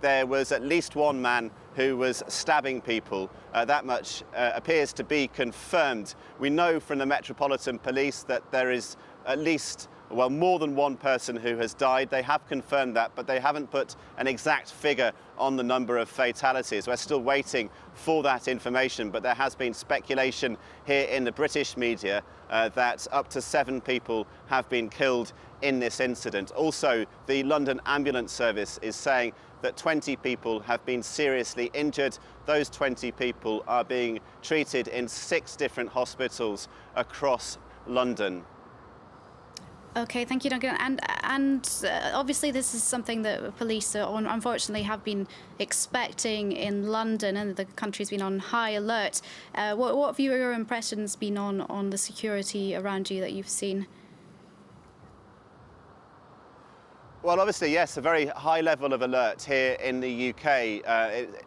there was at least one man who was stabbing people. That much appears to be confirmed. We know from the Metropolitan Police that there is at least, well, more than one person who has died. They have confirmed that, but they haven't put an exact figure on the number of fatalities. We're still waiting for that information, but there has been speculation here in the British media that up to 7 people have been killed in this incident. Also, the London Ambulance Service is saying that 20 people have been seriously injured. Those 20 people are being treated in 6 different hospitals across London. Okay, thank you, Duncan. And obviously this is something that police unfortunately have been expecting in London, and the country's been on high alert. What have your impressions been on the security around you that you've seen? Well, obviously, yes, a very high level of alert here in the UK.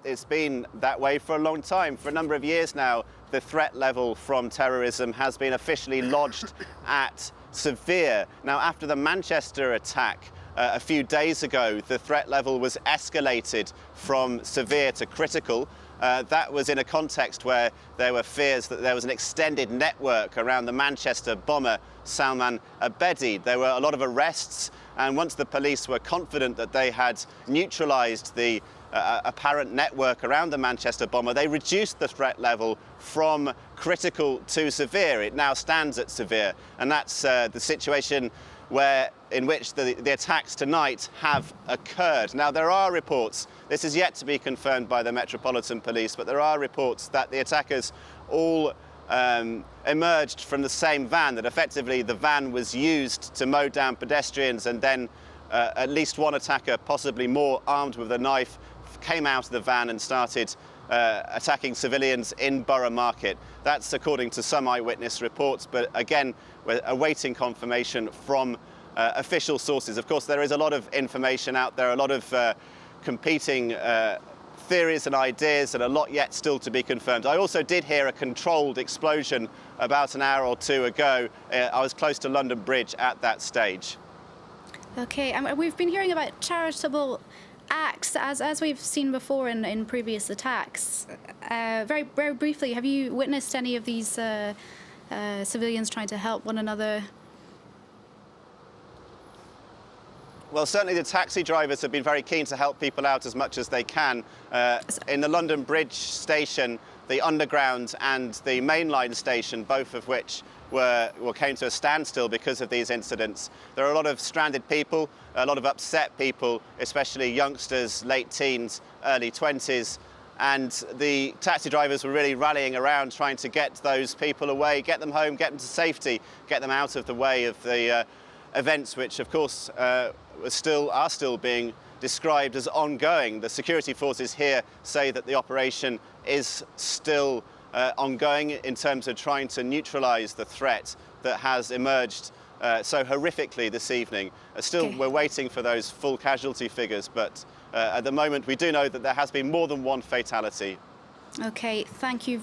It's been that way for a long time. For a number of years now, the threat level from terrorism has been officially lodged at severe. Now, after the Manchester attack a few days ago, the threat level was escalated from severe to critical. That was in a context where there were fears that there was an extended network around the Manchester bomber, Salman Abedi. There were a lot of arrests, and once the police were confident that they had neutralised the apparent network around the Manchester bomber, they reduced the threat level from critical to severe. It now stands at severe, and that's the situation in which the attacks tonight have occurred. Now, there are reports, this is yet to be confirmed by the Metropolitan Police, but there are reports that the attackers all emerged from the same van, that effectively the van was used to mow down pedestrians, and then at least one attacker, possibly more, armed with a knife, came out of the van and started attacking civilians in Borough Market. That's according to some eyewitness reports, but again, we're awaiting confirmation from official sources. Of course, there is a lot of information out there, a lot of competing theories and ideas, and a lot yet still to be confirmed. I also did hear a controlled explosion about an hour or two ago. I was close to London Bridge at that stage. Okay, and we've been hearing about charitable acts, as we've seen before in previous attacks. Very briefly, have you witnessed any of these civilians trying to help one another? Well, certainly the taxi drivers have been very keen to help people out as much as they can. In the London Bridge station, the Underground and the mainline station, both of which came to a standstill because of these incidents. There are a lot of stranded people, a lot of upset people, especially youngsters, late teens, early 20s. And the taxi drivers were really rallying around, trying to get those people away, get them home, get them to safety, get them out of the way of the events, which of course are still being described as ongoing. The security forces here say that the operation is still ongoing in terms of trying to neutralise the threat that has emerged so horrifically this evening. We're waiting for those full casualty figures, but at the moment we do know that there has been more than one fatality. Okay, thank you.